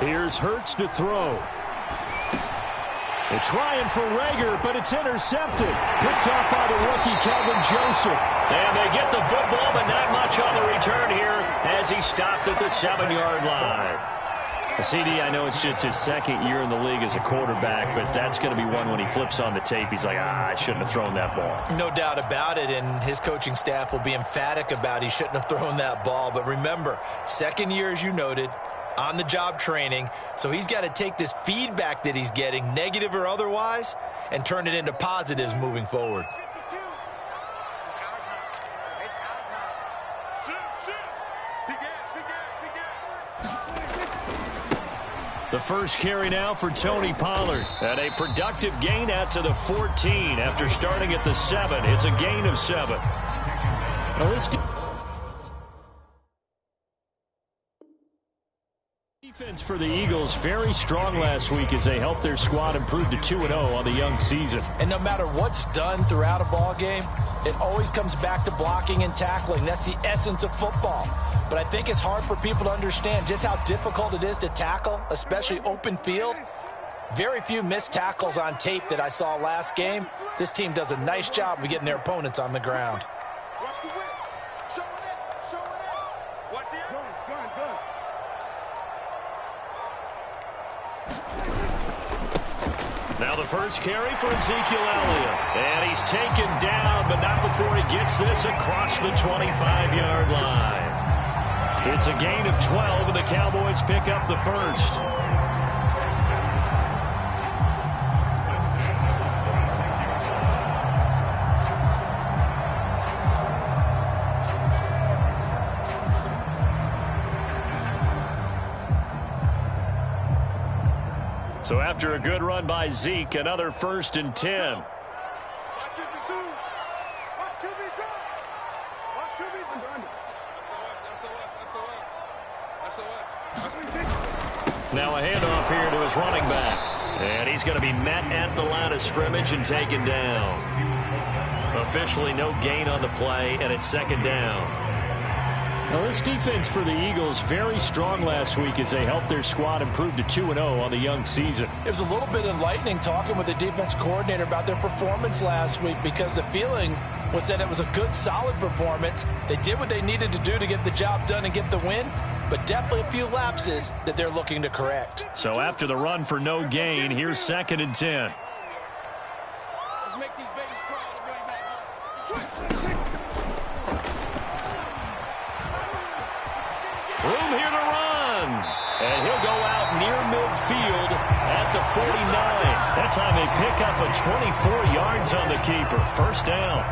Here's Hurts to throw. They're trying for Rager, but it's intercepted. Picked off by the rookie, Calvin Joseph. And they get the football, but not much on the return here as he stopped at the 7-yard line. CD, I know it's just his second year in the league as a quarterback, but that's going to be one when he flips on the tape. He's like, I shouldn't have thrown that ball. No doubt about it, and his coaching staff will be emphatic about he shouldn't have thrown that ball. But remember, second year, as you noted, on-the-job training, so he's got to take this feedback that he's getting, negative or otherwise, and turn it into positives moving forward. The first carry now for Tony Pollard. And a productive gain out to the 14 after starting at the 7. It's a gain of 7. Now this defense for the Eagles very strong last week as they helped their squad improve to 2-0 on the young season. And no matter what's done throughout a ball game, it always comes back to blocking and tackling. That's the essence of football. But I think it's hard for people to understand just how difficult it is to tackle, especially open field. Very few missed tackles on tape that I saw last game. This team does a nice job of getting their opponents on the ground. Now the first carry for Ezekiel Elliott. And he's taken down, but not before he gets this across the 25-yard line. It's a gain of 12, and the Cowboys pick up the first. So after a good run by Zeke, another 1st and 10. Now a handoff here to his running back. And he's going to be met at the line of scrimmage and taken down. Officially no gain on the play, and it's 2nd down. Now this defense for the Eagles very strong last week as they helped their squad improve to 2-0 on the young season. It was a little bit enlightening talking with the defense coordinator about their performance last week because the feeling was that it was a good, solid performance. They did what they needed to do to get the job done and get the win, but definitely a few lapses that they're looking to correct. So after the run for no gain, here's 2nd and 10. Let's make these babies crawl on the way back. Room here to run. And he'll go out near midfield at the 49. That time they pick up a 24 yards on the keeper. 1st down.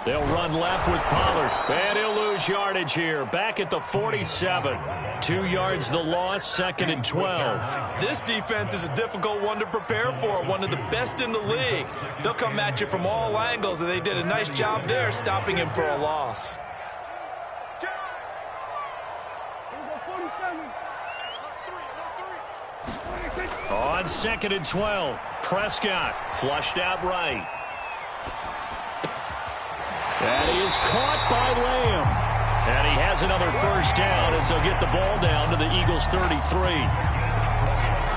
They'll run left with Pollard, and he'll lose yardage here. Back at the 47. 2 yards the loss, 2nd and 12. This defense is a difficult one to prepare for, one of the best in the league. They'll come at you from all angles, and they did a nice job there stopping him for a loss. On 2nd and 12, Prescott flushed out right. And he is caught by Lamb. And he has another 1st down as they'll get the ball down to the Eagles' 33.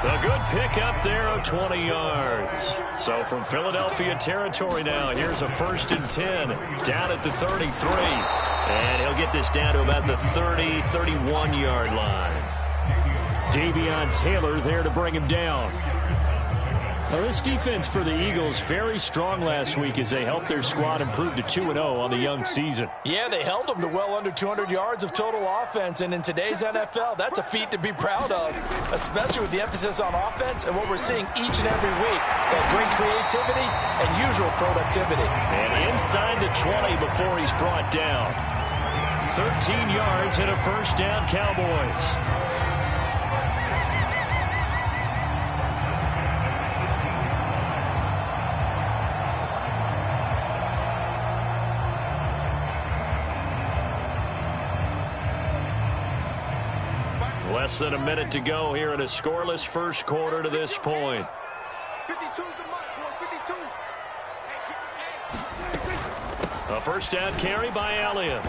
A good pickup there of 20 yards. So from Philadelphia territory now, here's a 1st and 10 down at the 33. And he'll get this down to about the 30, 31-yard line. Davion Taylor there to bring him down. Now this defense for the Eagles very strong last week as they helped their squad improve to 2-0 on the young season. Yeah, they held them to well under 200 yards of total offense, and in today's NFL, that's a feat to be proud of, especially with the emphasis on offense and what we're seeing each and every week, that great creativity and usual productivity. And inside the 20 before he's brought down. 13 yards and a 1st down, Cowboys. Less than a minute to go here in a scoreless first quarter to this point. 52's the mark, boys. 52. A first down carry by Elliott.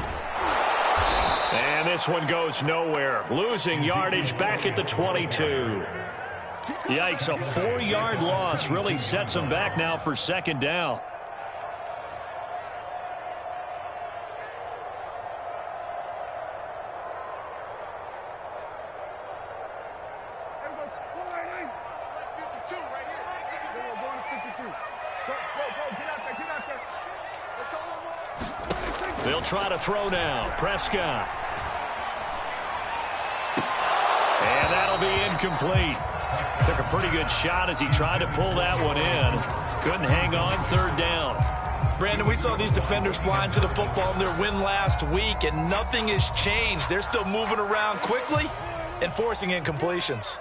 And this one goes nowhere. Losing yardage back at the 22. Yikes, a 4-yard loss really sets them back now for second down. They'll try to throw now. Prescott. And that'll be incomplete. Took a pretty good shot as he tried to pull that one in. Couldn't hang on, third down. Brandon, we saw these defenders flying to the football in their win last week, and nothing has changed. They're still moving around quickly and forcing incompletions.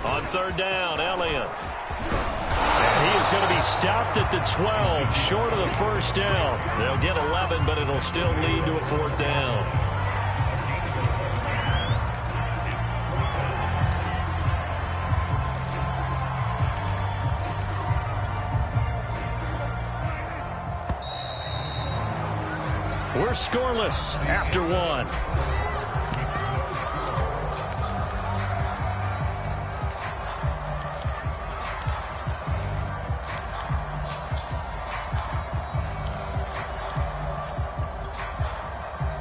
On third down, Elliott. And he is going to be stopped at the 12, short of the first down. They'll get 11, but it'll still lead to a fourth down. We're scoreless after one.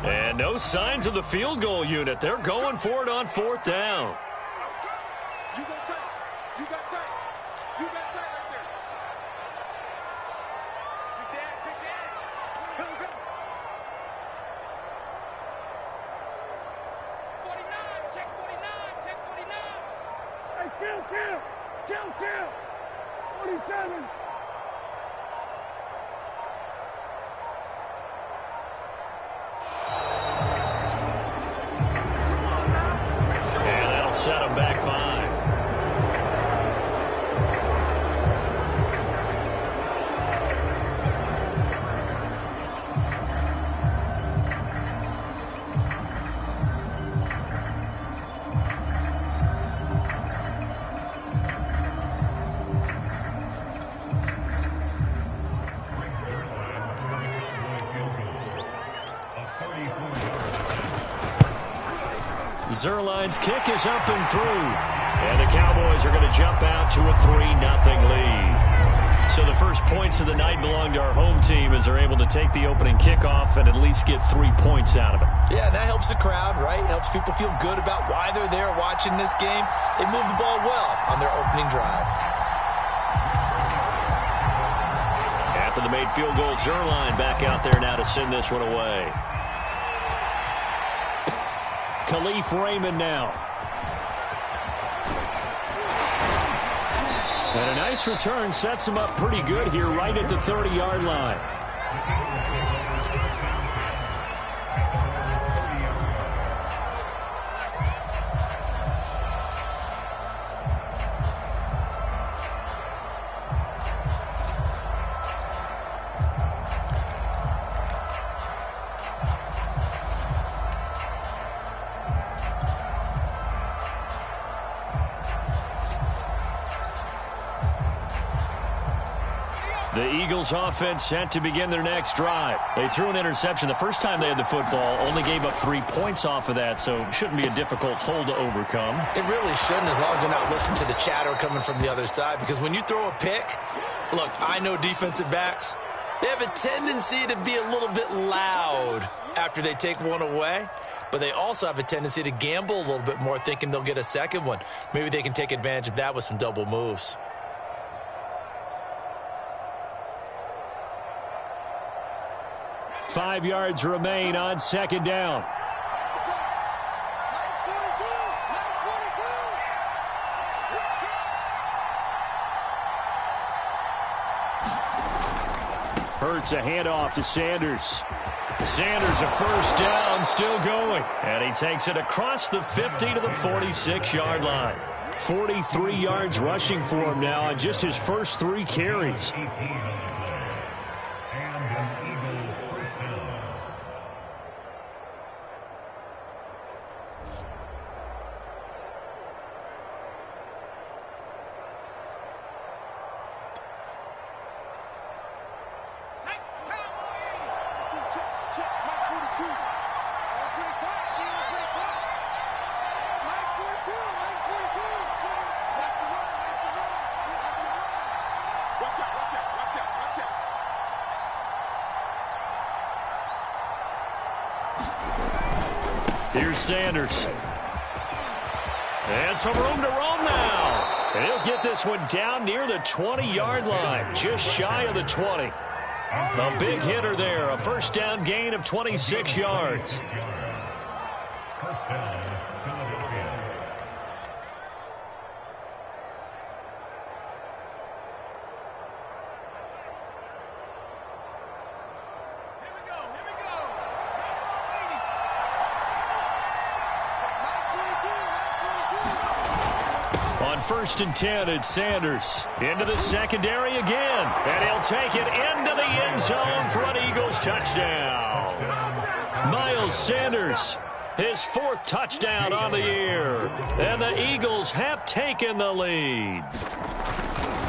And no signs of the field goal unit. They're going for it on fourth down. You got tight. You got tight. You got tight right there. Good dash. Good dash. Come, come. 49. Check 49. Check 49. Hey, kill. Kill. 47. Set him back 5. Zerline's kick is up and through. And the Cowboys are going to jump out to a 3-0 lead. So the first points of the night belong to our home team as they're able to take the opening kickoff and at least get 3 points out of it. Yeah, and that helps the crowd, right? Helps people feel good about why they're there watching this game. They moved the ball well on their opening drive. After the made field goal, Zerline back out there now to send this one away. Khalif Raymond now. And a nice return sets him up pretty good here right at the 30-yard line. The Eagles offense set to begin their next drive. They threw an interception the first time they had the football, only gave up 3 points off of that, so it shouldn't be a difficult hole to overcome. It really shouldn't, as long as they're not listening to the chatter coming from the other side, because when you throw a pick, look, I know defensive backs, they have a tendency to be a little bit loud after they take one away, but they also have a tendency to gamble a little bit more, thinking they'll get a second one. Maybe they can take advantage of that with some double moves. Five yards remain on second down. Hurts a handoff to Sanders. Sanders a first down, still going. And he takes it across the 50 to the 46-yard line. 43 yards rushing for him now on just his first 3 carries. Here's Sanders. And some room to roam now. And he'll get this one down near the 20-yard line, just shy of the 20. A big hitter there, a first down gain of 26 yards. First and 10, it's Sanders. Into the secondary again. And he'll take it into the end zone for an Eagles touchdown. Miles Sanders, his 4th touchdown on the year. And the Eagles have taken the lead.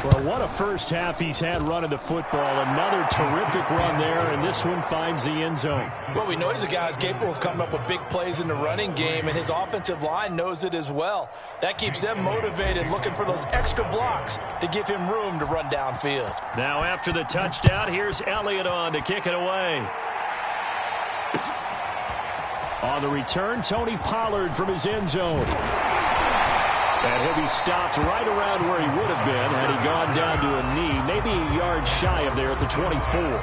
Well, what a first half he's had running the football. Another terrific run there, and this one finds the end zone. Well, we know he's a guy who's capable of coming up with big plays in the running game, and his offensive line knows it as well. That keeps them motivated, looking for those extra blocks to give him room to run downfield. Now after the touchdown, here's Elliott on to kick it away. On the return, Tony Pollard from his end zone. And he'll be stopped right around where he would have been had he gone down to a knee, maybe a yard shy of there at the 24.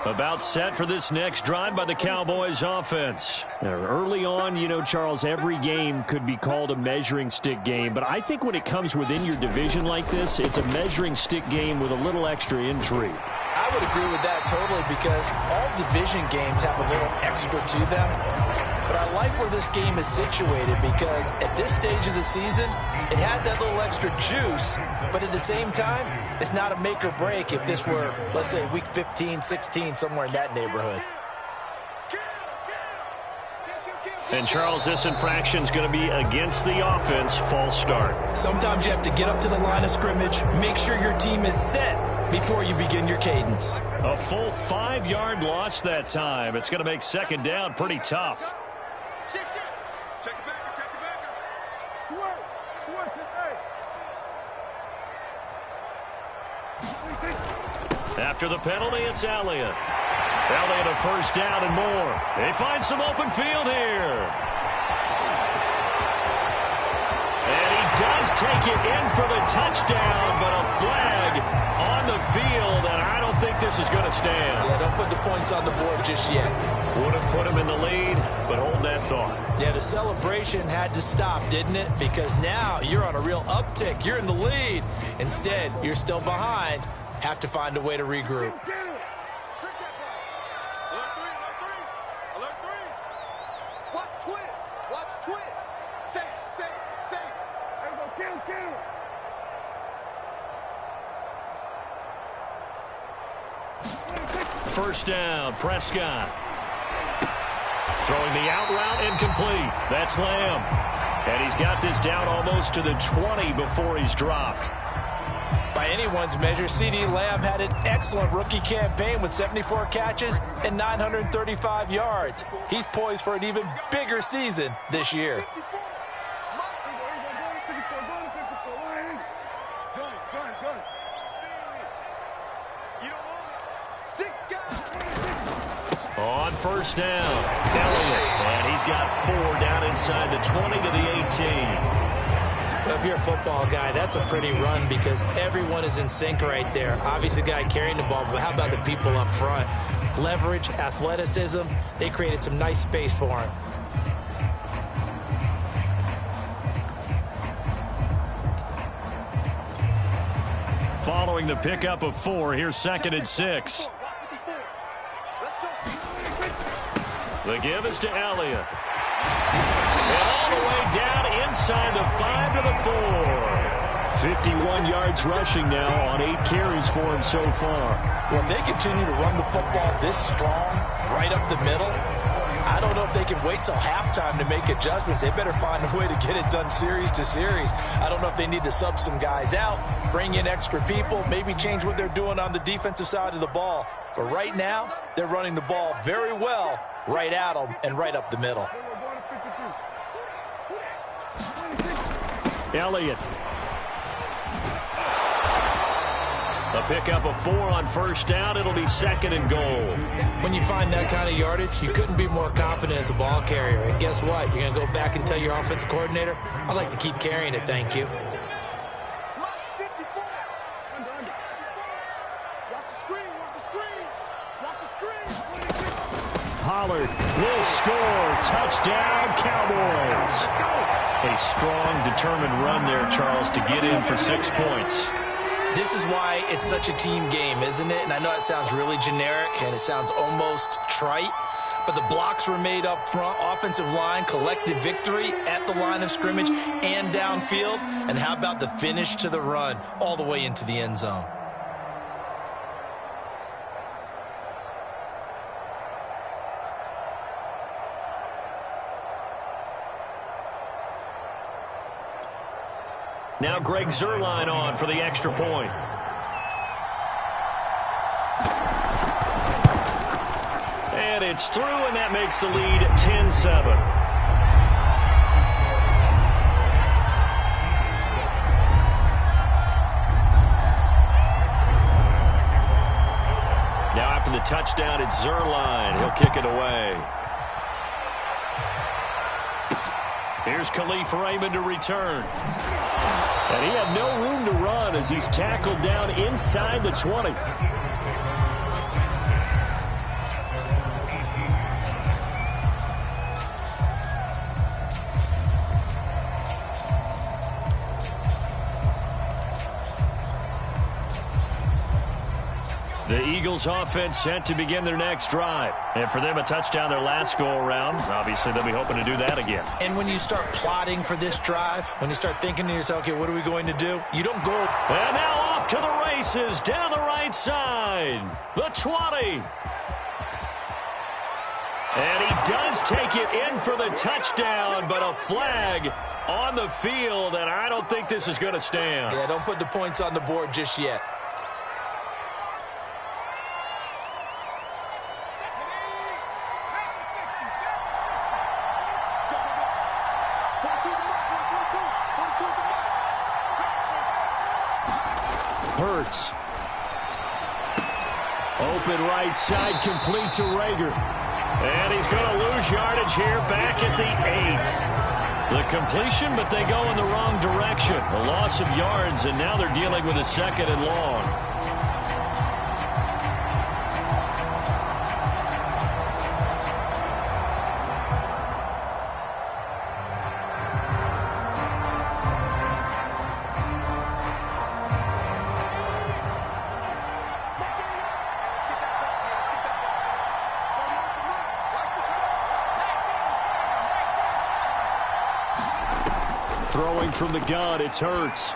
About set for this next drive by the Cowboys offense. Early on, you know, Charles, every game could be called a measuring stick game, but I think when it comes within your division like this, it's a measuring stick game with a little extra intrigue. I would agree with that totally, because all division games have a little extra to them. But I like where this game is situated, because at this stage of the season, it has that little extra juice, but at the same time, it's not a make or break if this were, let's say, week 15, 16, somewhere in that neighborhood. And, Charles, this infraction is going to be against the offense, false start. Sometimes you have to get up to the line of scrimmage, make sure your team is set before you begin your cadence. A full 5-yard loss that time. It's going to make second down pretty tough. Check it back, check it back. Swerve to After the penalty, it's Elliott. Elliott a first down and more. They find some open field here. And he does take it in for the touchdown, but a flag on the field, and I don't think this is going to stand. Yeah, don't put the points on the board just yet. Would have put him in the lead, but hold that thought. Yeah, the celebration had to stop, didn't it? Because now you're on a real uptick. You're in the lead. Instead, you're still behind. Have to find a way to regroup. First down, Prescott. Throwing the out route incomplete. That's Lamb. And he's got this down almost to the 20 before he's dropped. By anyone's measure, C.D. Lamb had an excellent rookie campaign with 74 catches and 935 yards. He's poised for an even bigger season this year. On first down, Elliott, and he's got 4 down inside the 20 to the 18. If you're a football guy, that's a pretty run because everyone is in sync right there. Obviously, the guy carrying the ball, but how about the people up front? Leverage, athleticism, they created some nice space for him. Following the pickup of 4, here's 2nd and 6. The give is to Elliott. And all the way down inside the 5 to the 4. 51 yards rushing now on 8 carries for him so far. Well, if they continue to run the football this strong, right up the middle, I don't know if they can wait till halftime to make adjustments. They better find a way to get it done series to series. I don't know if they need to sub some guys out, bring in extra people, maybe change what they're doing on the defensive side of the ball. But right now, they're running the ball very well right at them and right up the middle. Elliott. A pickup of 4 on first down. It'll be 2nd and goal. When you find that kind of yardage, you couldn't be more confident as a ball carrier. And guess what? You're going to go back and tell your offensive coordinator, I'd like to keep carrying it, thank you. Pollard will score. Touchdown, Cowboys. A strong, determined run there, Charles, to get in for 6 points. This is why it's such a team game, isn't it? And I know it sounds really generic and it sounds almost trite, but the blocks were made up front, offensive line, collective victory at the line of scrimmage and downfield. And how about the finish to the run all the way into the end zone? Now Greg Zuerlein on for the extra point. And it's through, and that makes the lead 10-7. Now after the touchdown, it's Zuerlein. He'll kick it away. Here's Khalif Raymond to return. And he had no room to run as he's tackled down inside the 20. The Eagles offense set to begin their next drive. And for them, a touchdown their last go-around. Obviously, they'll be hoping to do that again. And when you start plotting for this drive, when you start thinking to yourself, okay, what are we going to do? You don't go. And now off to the races down the right side. The 20. And he does take it in for the touchdown, but a flag on the field, and I don't think this is going to stand. Yeah, don't put the points on the board just yet. Hurts. Open right side, complete to Rager. And he's going to lose yardage here back at the 8. The completion, but they go in the wrong direction. A loss of yards, and now they're dealing with a 2nd and long. Throwing from the gun, it's Hurts.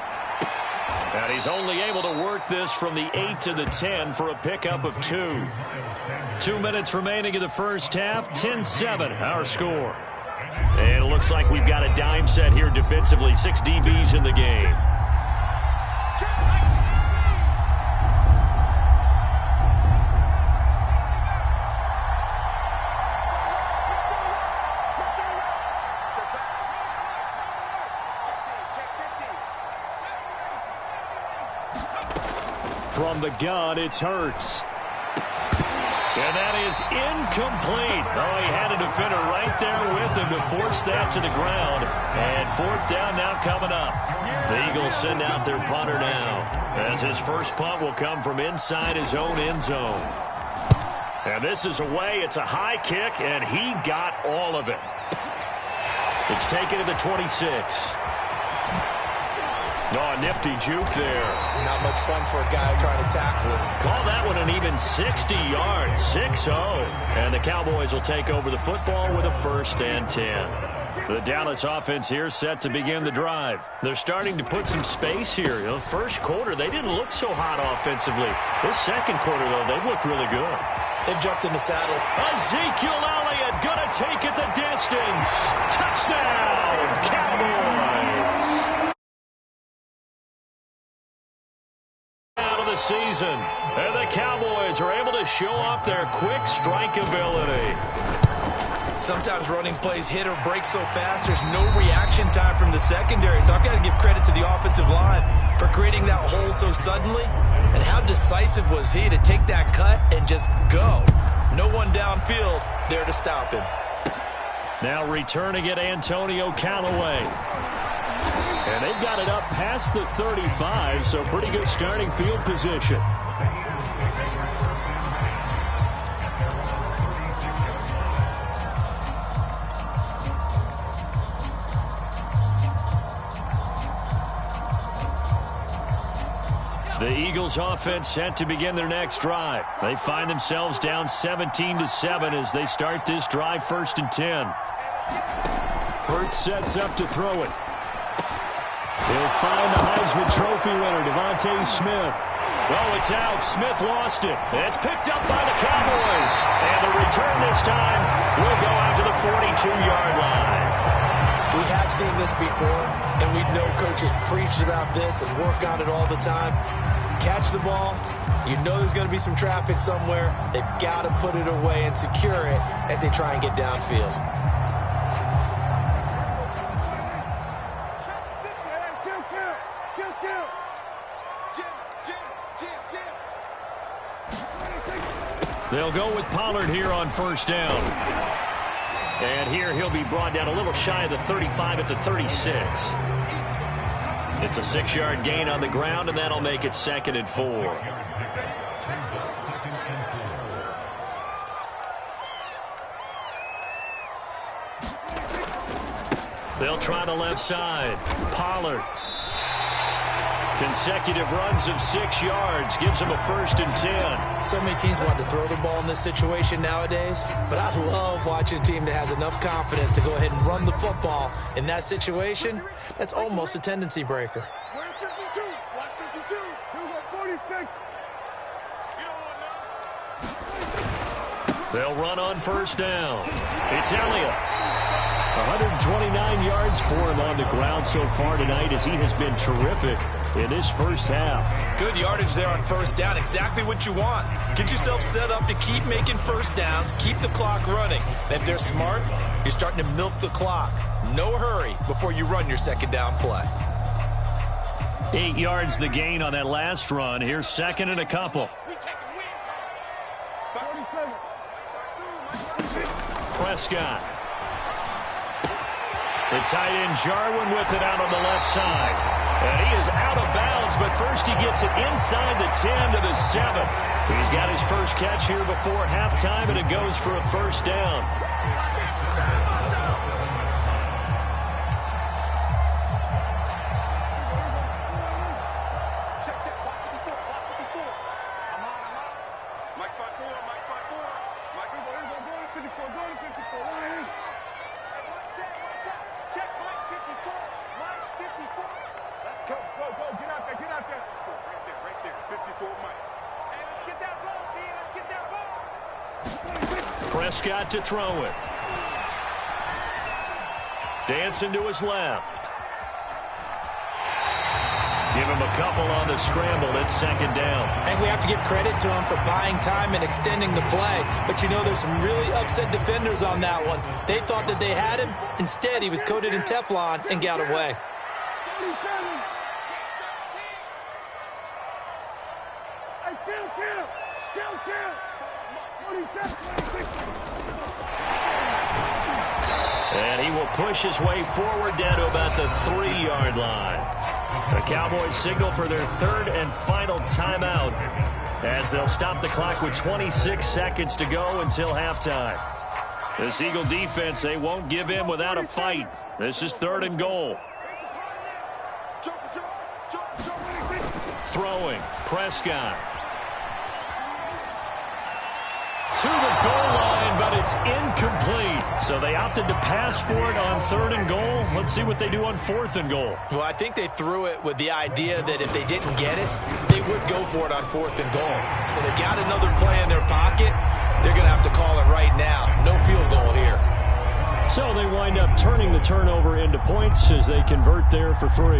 And he's only able to work this from the 8 to the 10 for a pickup of 2. 2 minutes remaining in the first half, 10-7, our score. And it looks like we've got a dime set here defensively, 6 DBs in the game. From the gun, it's Hurts. And that is incomplete. Oh, he had a defender right there with him to force that to the ground. And 4th down now coming up. The Eagles send out their punter now, as his first punt will come from inside his own end zone. And this is away. It's a high kick, and he got all of it. It's taken to the 26. Oh, a nifty juke there. Not much fun for a guy trying to tackle him. Call that one an even 60 yards, 6-0. And the Cowboys will take over the football with a 1st and 10. The Dallas offense here set to begin the drive. They're starting to put some space here. You know, first quarter, they didn't look so hot offensively. This second quarter, though, they've looked really good. They've jumped in the saddle. Ezekiel Elliott going to take it the distance. Touchdown, Cowboys. Out of the season, and the Cowboys are able to show off their quick strike ability. Sometimes running plays hit or break so fast, there's no reaction time from the secondary. So I've got to give credit to the offensive line for creating that hole so suddenly. And how decisive was he to take that cut and just go? No one downfield there to stop him. Now returning it, Antonio Callaway. And they've got it up past the 35, so pretty good starting field position. The Eagles offense set to begin their next drive. They find themselves down 17-7 as they start this drive 1st and 10. Hurts sets up to throw it. He'll find the Heisman Trophy winner, Devontae Smith. Oh, it's out. Smith lost it. It's picked up by the Cowboys. And the return this time will go out to the 42-yard line. We have seen this before, and we know coaches preach about this and work on it all the time. Catch the ball. You know there's going to be some traffic somewhere. They've got to put it away and secure it as they try and get downfield. They'll go with Pollard here on 1st down. And here he'll be brought down a little shy of the 35 at the 36. It's a 6-yard gain on the ground, and that'll make it 2nd and 4. They'll try the left side. Pollard. Consecutive runs of 6 yards gives them a 1st and 10. So many teams want to throw the ball in this situation nowadays, but I love watching a team that has enough confidence to go ahead and run the football. In that situation, that's almost a tendency breaker. Where's 52? Watch 52. Here's our 46. They'll run on 1st down. It's Elliott. 129 yards for him on the ground so far tonight as he has been terrific in this first half. Good yardage there on 1st down. Exactly what you want. Get yourself set up to keep making 1st downs, keep the clock running. And if they're smart, you're starting to milk the clock. No hurry before you run your 2nd down play. 8 yards the gain on that last run. Here's 2nd and a couple. Prescott. The tight end Jarwin with it out on the left side. And he is out of bounds, but first he gets it inside the 10 to the 7. He's got his first catch here before halftime, and it goes for a 1st down. Prescott to throw it. Dancing to his left. Give him a couple on the scramble. It's 2nd down. And we have to give credit to him for buying time and extending the play. But you know, there's some really upset defenders on that one. They thought that they had him. Instead, he was coated in Teflon and got away. And he will push his way forward down to about the 3-yard line. The Cowboys signal for their 3rd and final timeout as they'll stop the clock with 26 seconds to go until halftime. This Eagle defense, they won't give in without a fight. This is 3rd and goal. Throwing, Prescott. To the goal line, but it's incomplete. So they opted to pass for it on 3rd and goal. Let's see what they do on 4th and goal. Well, I think they threw it with the idea that if they didn't get it, they would go for it on 4th and goal. So they got another play in their pocket. They're going to have to call it right now. No field goal here. So they wind up turning the turnover into points as they convert there for 3.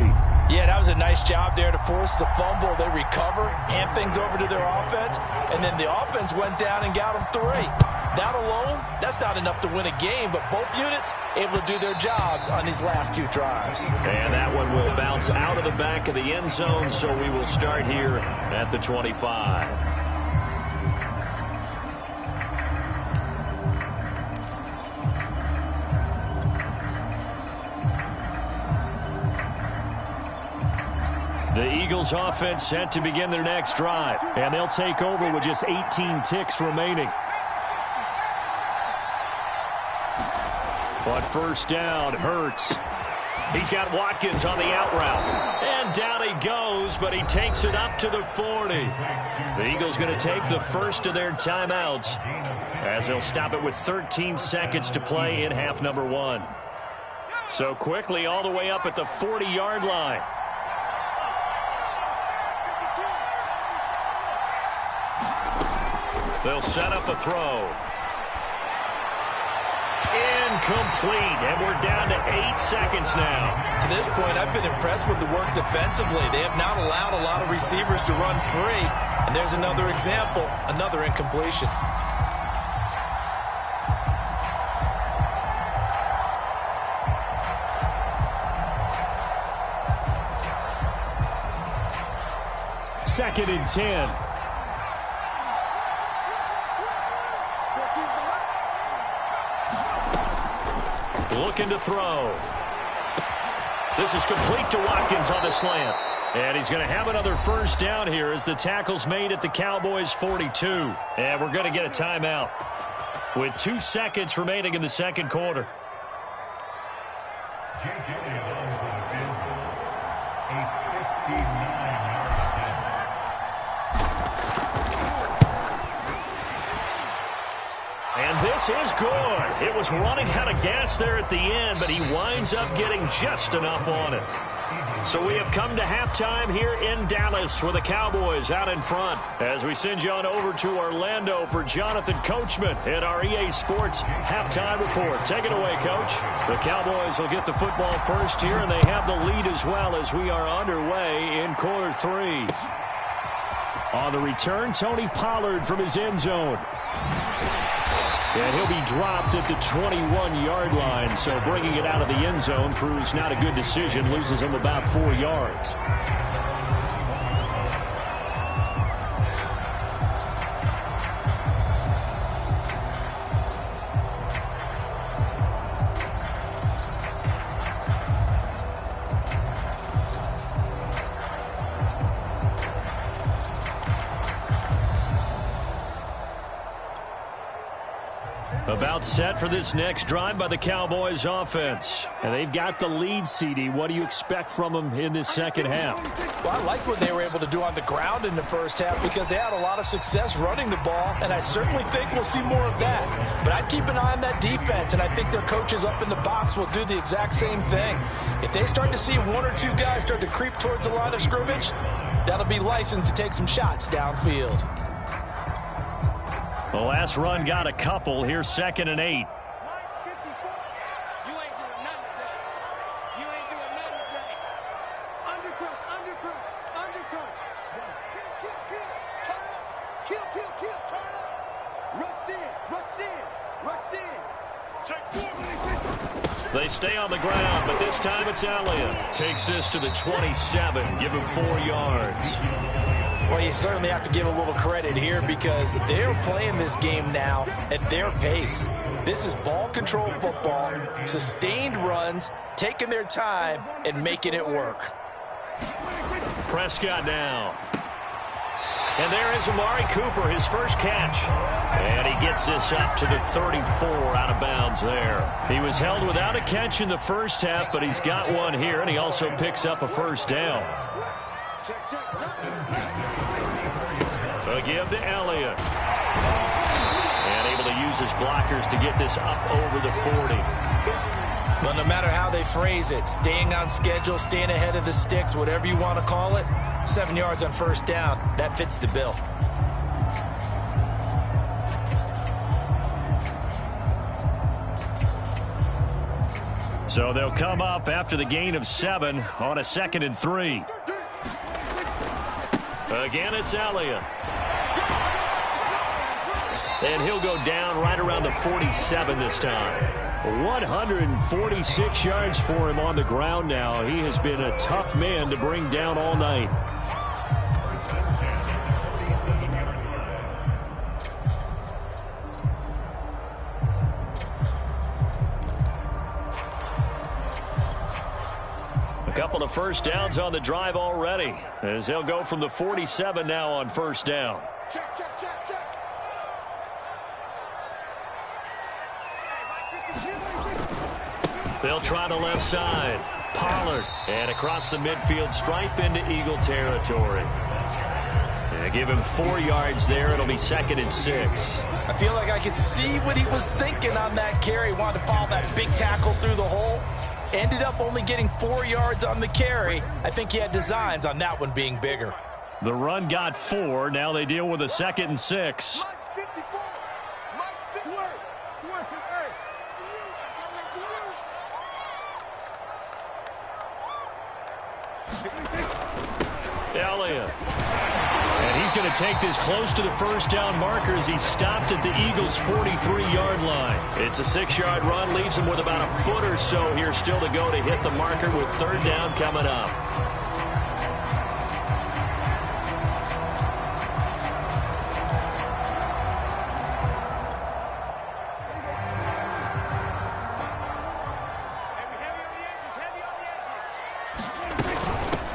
Yeah, that was a nice job there to force the fumble. They recover, hand things over to their offense, and then the offense went down and got them 3. That alone, that's not enough to win a game, but both units able to do their jobs on these last 2 drives. And that one will bounce out of the back of the end zone, so we will start here at the 25. The Eagles offense set to begin their next drive, and they'll take over with just 18 ticks remaining. But first down hurts. He's got Watkins on the out route. And down he goes, but he takes it up to the 40. The Eagles going to take the first of their timeouts as they'll stop it with 13 seconds to play in half number 1. So quickly all the way up at the 40-yard line. They'll set up a throw. Incomplete, and we're down to 8 seconds now. To this point, I've been impressed with the work defensively. They have not allowed a lot of receivers to run free. And there's another example, another incompletion. Second and 10. Looking to throw. This is complete to Watkins on the slant. And he's going to have another first down here as the tackle's made at the Cowboys' 42. And we're going to get a timeout with 2 seconds remaining in the second quarter. This is good. It was running out of gas there at the end, but he winds up getting just enough on it. So we have come to halftime here in Dallas with the Cowboys out in front. As we send you on over to Orlando for Jonathan Coachman at our EA Sports halftime report. Take it away, Coach. The Cowboys will get the football first here, and they have the lead as well as we are underway in quarter 3. On the return, Tony Pollard from his end zone. And he'll be dropped at the 21-yard line, so bringing it out of the end zone proves not a good decision, loses him about 4 yards. About set for this next drive by the Cowboys offense. And they've got the lead, CD. What do you expect from them in this second half? Well, I like what they were able to do on the ground in the first half because they had a lot of success running the ball, and I certainly think we'll see more of that. But I'd keep an eye on that defense, and I think their coaches up in the box will do the exact same thing. If they start to see 1 or 2 guys start to creep towards the line of scrimmage, that'll be licensed to take some shots downfield. The last run got a couple. Here's 2nd and 8. You ain't doing nothing today. You ain't doing nothing today. Undercut, undercut, undercut. Kill, turn up. Kill, turn up. Rush in, rush in. Take 4. They stay on the ground, but this time it's Elliott. Takes this to the 27. Give him 4 yards. Well, you certainly have to give a little credit here because they're playing this game now at their pace. This is ball control football, sustained runs, taking their time, and making it work. Prescott now. And there is Amari Cooper, his first catch. And he gets this up to the 34 out of bounds there. He was held without a catch in the first half, but he's got one here, and he also picks up a first down. A give to Elliott. And able to use his blockers to get this up over the 40. Well, no matter how they phrase it, staying on schedule, staying ahead of the sticks, whatever you want to call it, 7 yards on first down, that fits the bill. So they'll come up after the gain of 7 on a 2nd and 3. Again, it's Elliott. And he'll go down right around the 47 this time. 146 yards for him on the ground now. He has been a tough man to bring down all night. A couple of first downs on the drive already, as they'll go from the 47 now on first down. Check, check, check, check. They'll try the left side. Pollard. And across the midfield stripe into Eagle territory. They give him 4 yards there. It'll be 2nd and 6. I feel like I could see what he was thinking on that carry. He wanted to follow that big tackle through the hole. Ended up only getting 4 yards on the carry. I think he had designs on that one being bigger. The run got 4. Now they deal with a 2nd and 6. Mike 54. Mike 54. Swear to hey. Elliott. And he's going to take this close to the first down marker as he stopped at the Eagles' 43-yard line. It's a 6-yard run, leaves him with about a foot or so here still to go to hit the marker with 3rd down coming up.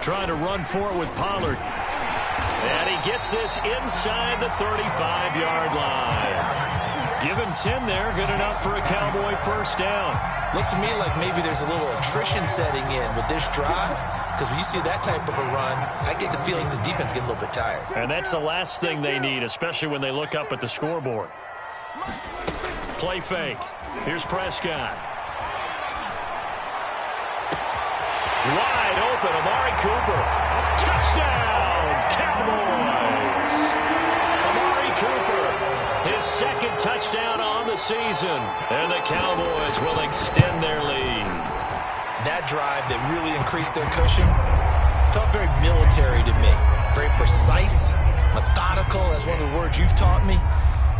Trying to run for it with Pollard. And he gets this inside the 35-yard line. Give him 10 there. Good enough for a Cowboy first down. Looks to me like maybe there's a little attrition setting in with this drive, because when you see that type of a run, I get the feeling the defense gets a little bit tired. And that's the last thing they need, especially when they look up at the scoreboard. Play fake. Here's Prescott. Wide open, Amari Cooper. Touchdown, Cowboys! Amari Cooper, his 2nd touchdown on the season. And the Cowboys will extend their lead. That drive that really increased their cushion felt very military to me. Very precise, methodical. That's one of the words you've taught me.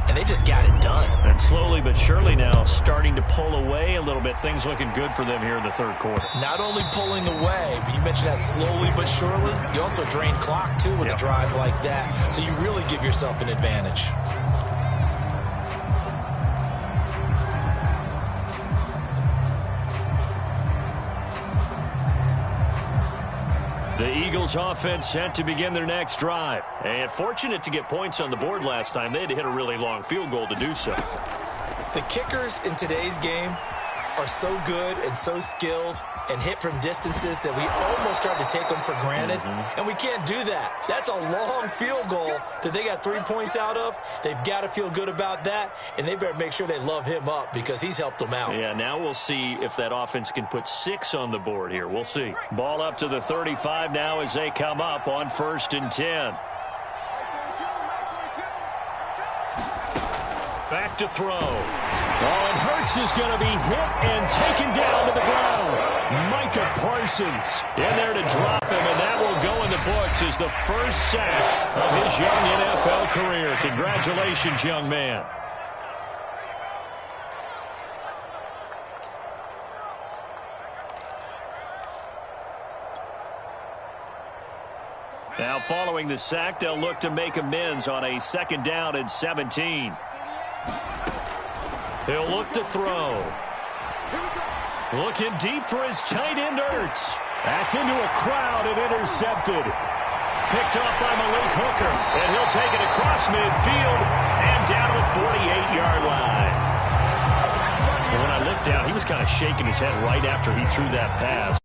And they just got it done. And slowly but surely now starting to pull away a little bit. Things looking good for them here in the 3rd quarter. Not only pulling away, but you mentioned that slowly but surely. You also drain clock, too, with a drive like that. So you really give yourself an advantage. The Eagles offense set to begin their next drive. And fortunate to get points on the board last time. They had to hit a really long field goal to do so. The kickers in today's game are so good and so skilled and hit from distances that we almost start to take them for granted. And we can't do that. That's a long field goal that they got 3 points out of. They've got to feel good about that, and they better make sure they love him up because he's helped them out. Yeah, now we'll see if that offense can put 6 on the board here. We'll see. Ball up to the 35 now as they come up on 1st and 10. Back to throw. Oh, and Hurts is going to be hit and taken down to the ground. Micah Parsons in there to drop him, and that will go in the books as the first sack of his young NFL career. Congratulations, young man. Now following the sack, they'll look to make amends on a 2nd down and 17. He'll look to throw. Looking deep for his tight end, Ertz. That's into a crowd and intercepted. Picked off by Malik Hooker. And he'll take it across midfield and down to the 48-yard line. And when I looked down, he was kind of shaking his head right after he threw that pass.